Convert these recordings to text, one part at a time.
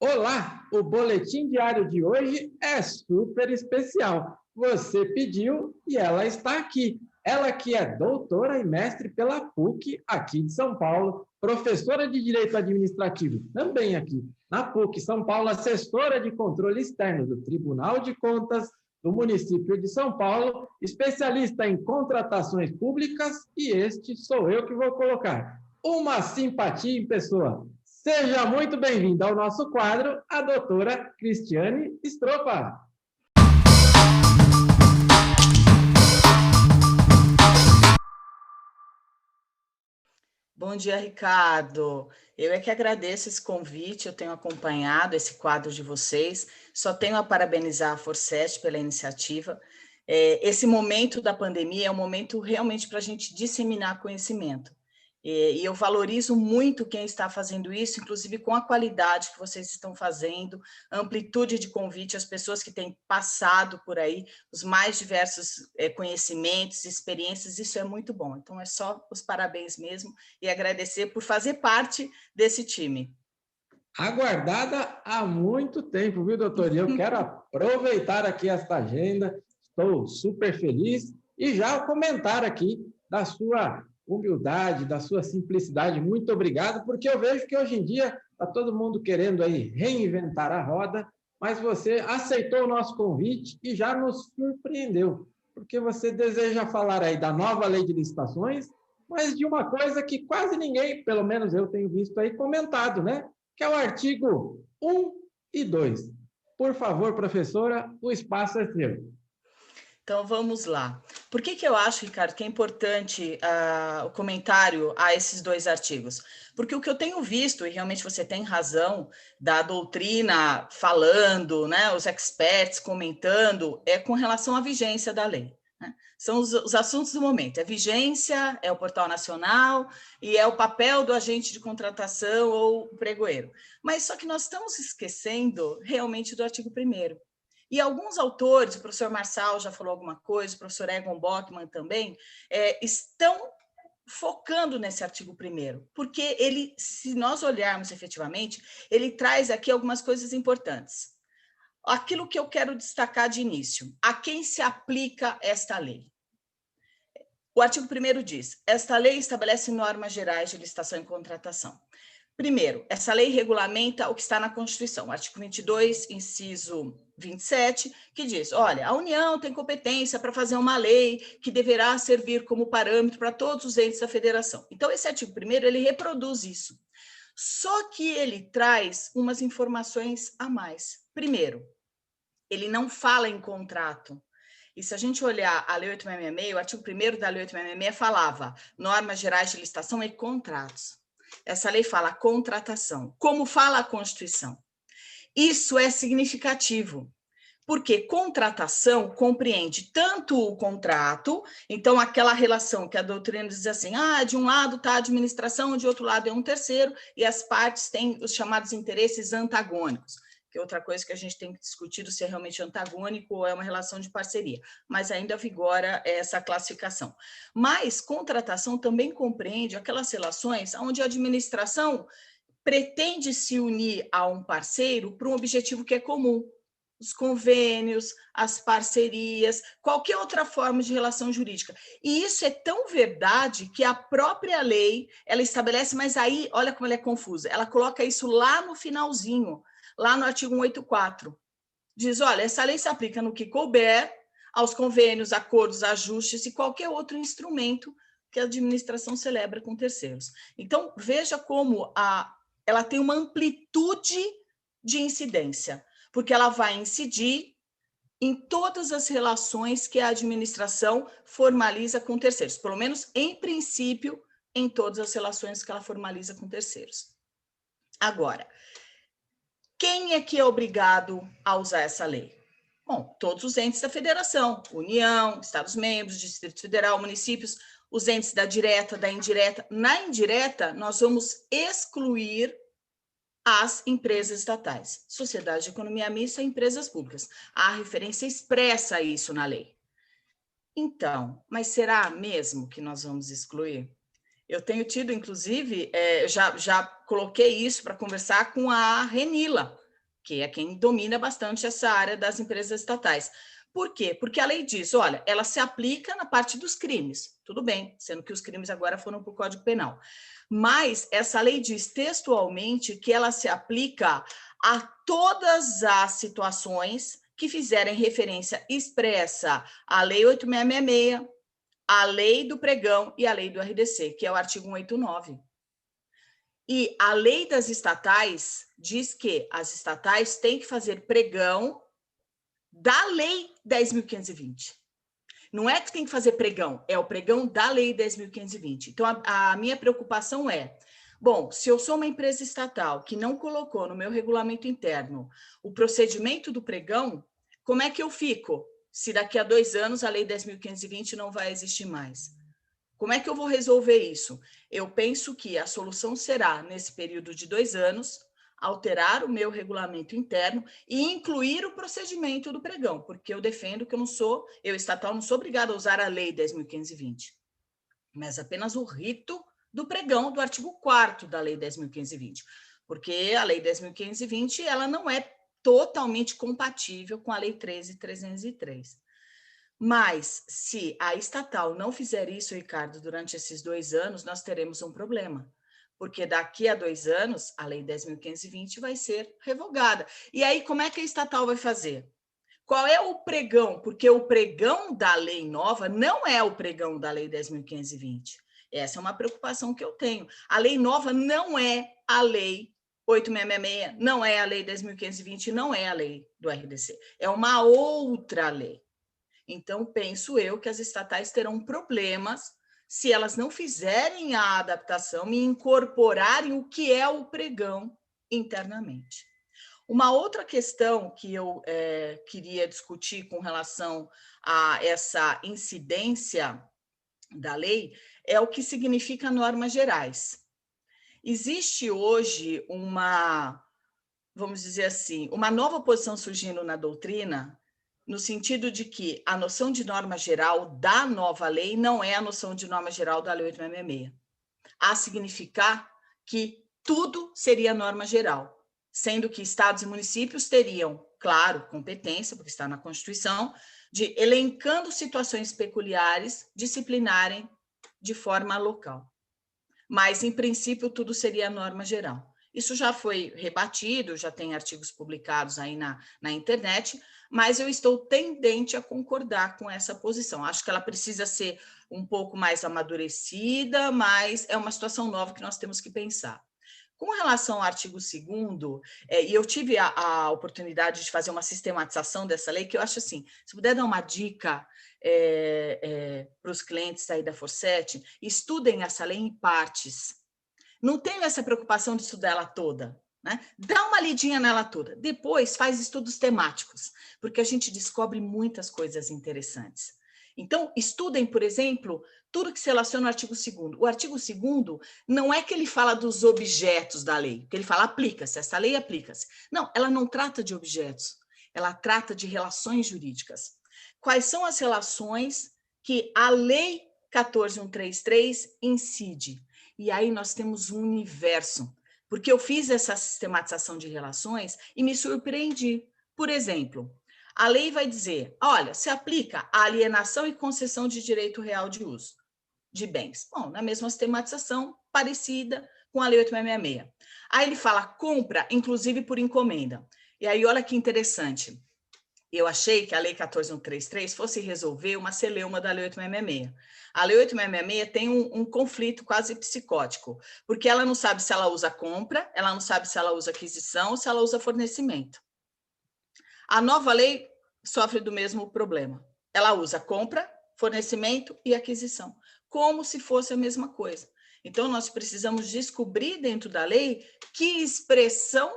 Olá, o boletim diário de hoje é super especial. Você pediu e ela está aqui. Ela que é doutora e mestre pela PUC aqui de São Paulo, professora de Direito Administrativo também aqui na PUC São Paulo, assessora de controle externo do Tribunal de Contas do município de São Paulo, especialista em contratações públicas e este sou eu que vou colocar. Uma simpatia em pessoa. Seja muito bem-vinda ao nosso quadro, a doutora Cristiane Stropa. Bom dia, Ricardo. Eu é que agradeço esse convite, eu tenho acompanhado esse quadro de vocês, só tenho a parabenizar a Forsest pela iniciativa. Esse momento da pandemia é um momento realmente para a gente disseminar conhecimento. E eu valorizo muito quem está fazendo isso, inclusive com a qualidade que vocês estão fazendo, amplitude de convite, as pessoas que têm passado por aí, os mais diversos conhecimentos, experiências, isso é muito bom. Então, é só os parabéns mesmo e agradecer por fazer parte desse time. Aguardada há muito tempo, viu, doutor? E eu quero aproveitar aqui esta agenda, estou super feliz e já comentar aqui da sua humildade, da sua simplicidade. Muito obrigado, porque eu vejo que hoje em dia está todo mundo querendo aí reinventar a roda, mas você aceitou o nosso convite e já nos surpreendeu, porque você deseja falar aí da nova lei de licitações, mas de uma coisa que quase ninguém, pelo menos eu tenho visto aí comentado, né? Que é o artigo 1 e 2. Por favor, professora, o espaço é seu. Então, vamos lá. Por que eu acho, Ricardo, que é importante o comentário a esses dois artigos? Porque o que eu tenho visto, e realmente você tem razão, da doutrina falando, né, os experts comentando, é com relação à vigência da lei. Né? São os assuntos do momento. É vigência, é o portal nacional e é o papel do agente de contratação ou pregoeiro. Mas só que nós estamos esquecendo realmente do artigo 1º. E alguns autores, o professor Marçal já falou alguma coisa, o professor Egon Bockmann também, estão focando nesse artigo 1º, porque ele, se nós olharmos efetivamente, ele traz aqui algumas coisas importantes. Aquilo que eu quero destacar de início, a quem se aplica esta lei? O artigo 1º diz, esta lei estabelece normas gerais de licitação e contratação. Primeiro, essa lei regulamenta o que está na Constituição, artigo 22, inciso 27, que diz, olha, a União tem competência para fazer uma lei que deverá servir como parâmetro para todos os entes da federação. Então, esse artigo 1º, ele reproduz isso. Só que ele traz umas informações a mais. Primeiro, ele não fala em contrato. E se a gente olhar a Lei 8666, o artigo 1º da Lei 8666 falava normas gerais de licitação e contratos. Essa lei fala contratação, como fala a Constituição. Isso é significativo, porque contratação compreende tanto o contrato, então aquela relação que a doutrina diz assim, de um lado está a administração, de outro lado é um terceiro, e as partes têm os chamados interesses antagônicos, que é outra coisa que a gente tem discutido se é realmente antagônico ou é uma relação de parceria, mas ainda vigora essa classificação. Mas contratação também compreende aquelas relações onde a administração pretende se unir a um parceiro para um objetivo que é comum, os convênios, as parcerias, qualquer outra forma de relação jurídica. E isso é tão verdade que a própria lei, ela estabelece, mas aí, olha como ela é confusa, ela coloca isso lá no finalzinho, lá no artigo 184. Diz, olha, essa lei se aplica no que couber, aos convênios, acordos, ajustes e qualquer outro instrumento que a administração celebra com terceiros. Então, veja como ela tem uma amplitude de incidência, porque ela vai incidir em todas as relações que a administração formaliza com terceiros, pelo menos em princípio, em todas as relações que ela formaliza com terceiros. Agora, quem é que é obrigado a usar essa lei? Bom, todos os entes da federação, União, Estados-membros, Distrito Federal, municípios, os entes da direta, da indireta. Na indireta, nós vamos excluir as empresas estatais, sociedade de economia mista e empresas públicas. Há referência expressa a isso na lei. Então, mas será mesmo que nós vamos excluir? Eu tenho tido, inclusive, já coloquei isso para conversar com a Renila, que é quem domina bastante essa área das empresas estatais. Por quê? Porque a lei diz, olha, ela se aplica na parte dos crimes, tudo bem, sendo que os crimes agora foram para o Código Penal. Mas essa lei diz textualmente que ela se aplica a todas as situações que fizerem referência expressa à Lei 8666, à Lei do Pregão e à Lei do RDC, que é o artigo 189. E a lei das estatais diz que as estatais têm que fazer pregão da Lei 10.520. Não é que tem que fazer pregão, é o pregão da Lei 10.520. Então, a minha preocupação é, bom, se eu sou uma empresa estatal que não colocou no meu regulamento interno o procedimento do pregão, como é que eu fico se daqui a 2 anos a Lei 10.520 não vai existir mais? Como é que eu vou resolver isso? Eu penso que a solução será, nesse período de 2 anos, alterar o meu regulamento interno e incluir o procedimento do pregão, porque eu defendo que eu estatal, não sou obrigada a usar a Lei 10.520, mas apenas o rito do pregão do artigo 4º da Lei 10.520, porque a Lei 10.520 ela não é totalmente compatível com a Lei 13.303. Mas, se a estatal não fizer isso, Ricardo, durante esses 2 anos, nós teremos um problema. Porque daqui a 2 anos, a Lei 10.520 vai ser revogada. E aí, como é que a estatal vai fazer? Qual é o pregão? Porque o pregão da lei nova não é o pregão da Lei 10.520. Essa é uma preocupação que eu tenho. A lei nova não é a Lei 8666, não é a Lei 10.520, não é a lei do RDC. É uma outra lei. Então, penso eu que as estatais terão problemas se elas não fizerem a adaptação e incorporarem o que é o pregão internamente. Uma outra questão que eu queria discutir com relação a essa incidência da lei é o que significa normas gerais. Existe hoje vamos dizer assim, uma nova posição surgindo na doutrina, no sentido de que a noção de norma geral da nova lei não é a noção de norma geral da Lei 8666. A significar que tudo seria norma geral, sendo que estados e municípios teriam, claro, competência, porque está na Constituição, de, elencando situações peculiares, disciplinarem de forma local. Mas, em princípio, tudo seria norma geral. Isso já foi rebatido, já tem artigos publicados aí na internet, mas eu estou tendente a concordar com essa posição. Acho que ela precisa ser um pouco mais amadurecida, mas é uma situação nova que nós temos que pensar. Com relação ao artigo 2º, e eu tive a oportunidade de fazer uma sistematização dessa lei, que eu acho assim, se puder dar uma dica para os clientes aí da Forset, estudem essa lei em partes. Não tenho essa preocupação de estudar ela toda, né? Dá uma lidinha nela toda. Depois faz estudos temáticos, porque a gente descobre muitas coisas interessantes. Então, estudem, por exemplo, tudo que se relaciona ao artigo 2º. O artigo 2º não é que ele fala dos objetos da lei, que ele fala aplica-se, essa lei aplica-se. Não, ela não trata de objetos, ela trata de relações jurídicas. Quais são as relações que a Lei 14.133 incide? E aí nós temos um universo, porque eu fiz essa sistematização de relações e me surpreendi. Por exemplo, a lei vai dizer, olha, se aplica a alienação e concessão de direito real de uso de bens. Bom, na mesma sistematização, parecida com a Lei 8666. Aí ele fala compra, inclusive por encomenda. E aí, olha que interessante. Eu achei que a Lei 14.133 fosse resolver uma celeuma da Lei 8666. A Lei 8666 tem um conflito quase psicótico, porque ela não sabe se ela usa compra, ela não sabe se ela usa aquisição ou se ela usa fornecimento. A nova lei sofre do mesmo problema. Ela usa compra, fornecimento e aquisição, como se fosse a mesma coisa. Então, nós precisamos descobrir dentro da lei que expressão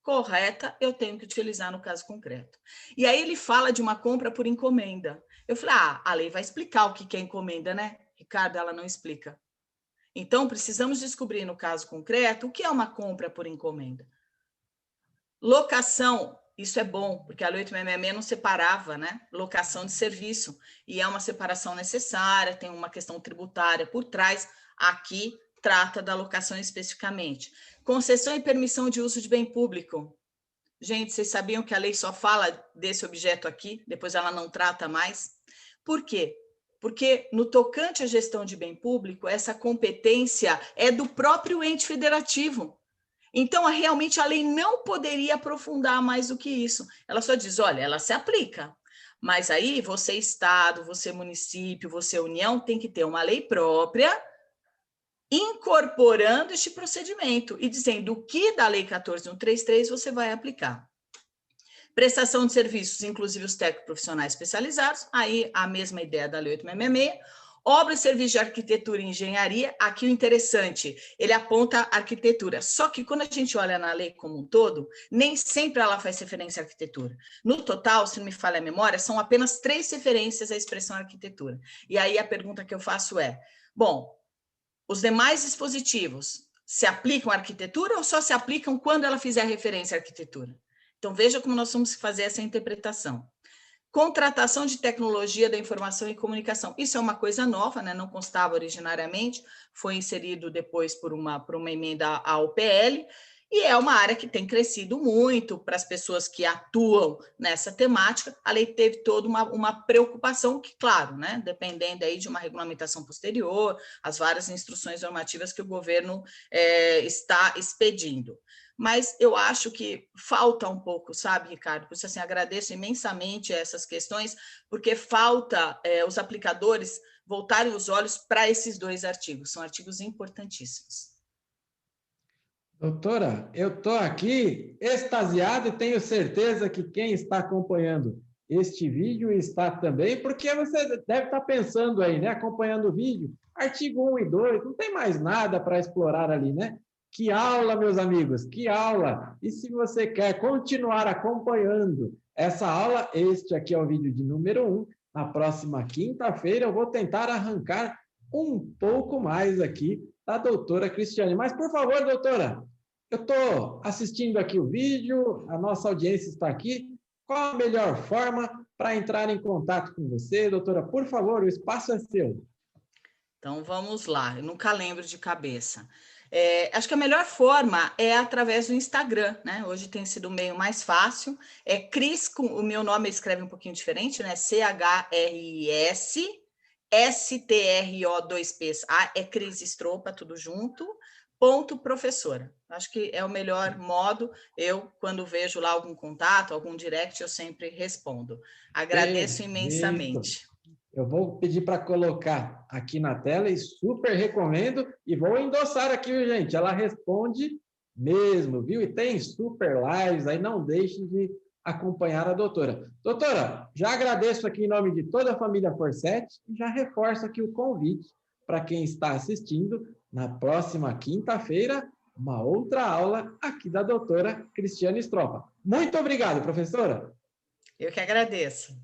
correta eu tenho que utilizar no caso concreto. E aí ele fala de uma compra por encomenda. Eu falei, a lei vai explicar o que é encomenda, né? Ricardo, ela não explica. Então, precisamos descobrir no caso concreto o que é uma compra por encomenda. Locação, isso é bom, porque a Lei 8666 não separava, né? Locação de serviço. E é uma separação necessária, tem uma questão tributária por trás. Aqui trata da locação especificamente. Concessão e permissão de uso de bem público. Gente, vocês sabiam que a lei só fala desse objeto aqui, depois ela não trata mais? Por quê? Porque no tocante à gestão de bem público, essa competência é do próprio ente federativo. Então, realmente, a lei não poderia aprofundar mais do que isso. Ela só diz, olha, ela se aplica. Mas aí, você Estado, você município, você União, tem que ter uma lei própria incorporando este procedimento e dizendo o que da Lei 14.133 você vai aplicar. Prestação de serviços, inclusive os técnicos profissionais especializados, aí a mesma ideia da Lei 8.666. Obra e serviço de arquitetura e engenharia, aqui o interessante, ele aponta a arquitetura, só que quando a gente olha na lei como um todo, nem sempre ela faz referência à arquitetura. No total, se não me falha a memória, são apenas 3 referências à expressão arquitetura. E aí a pergunta que eu faço é, bom, os demais dispositivos se aplicam à arquitetura ou só se aplicam quando ela fizer referência à arquitetura? Então, veja como nós vamos fazer essa interpretação. Contratação de tecnologia da informação e comunicação. Isso é uma coisa nova, né? Não constava originariamente, foi inserido depois por uma emenda ao PL, e é uma área que tem crescido muito para as pessoas que atuam nessa temática. A lei teve toda uma preocupação que, claro, né, dependendo aí de uma regulamentação posterior, as várias instruções normativas que o governo está expedindo. Mas eu acho que falta um pouco, sabe, Ricardo? Por isso, assim, agradeço imensamente essas questões, porque falta os aplicadores voltarem os olhos para esses 2 artigos. São artigos importantíssimos. Doutora, eu estou aqui extasiado e tenho certeza que quem está acompanhando este vídeo está também, porque você deve estar pensando aí, né? Acompanhando o vídeo, artigo 1 e 2, não tem mais nada para explorar ali, né? Que aula, meus amigos, que aula! E se você quer continuar acompanhando essa aula, este aqui é o vídeo de número 1. Na próxima quinta-feira eu vou tentar arrancar um pouco mais aqui da doutora Cristiane. Mas, por favor, doutora, eu estou assistindo aqui o vídeo, a nossa audiência está aqui. Qual a melhor forma para entrar em contato com você, doutora? Por favor, o espaço é seu. Então, vamos lá. Eu nunca lembro de cabeça. Acho que a melhor forma é através do Instagram, né? Hoje tem sido o meio mais fácil. É Cris, o meu nome escreve um pouquinho diferente, né? CHRIS, STRO 2Ps, é Cris Estropa, tudo junto, .professora. Acho que é o melhor modo. Eu, quando vejo lá algum contato, algum direct, eu sempre respondo. Agradeço imensamente. Eu vou pedir para colocar aqui na tela e super recomendo e vou endossar aqui, gente. Ela responde mesmo, viu? E tem super lives, aí não deixe de acompanhar a doutora. Doutora, já agradeço aqui em nome de toda a família Forset e já reforço aqui o convite para quem está assistindo na próxima quinta-feira, uma outra aula aqui da doutora Cristiane Estropa. Muito obrigado, professora. Eu que agradeço.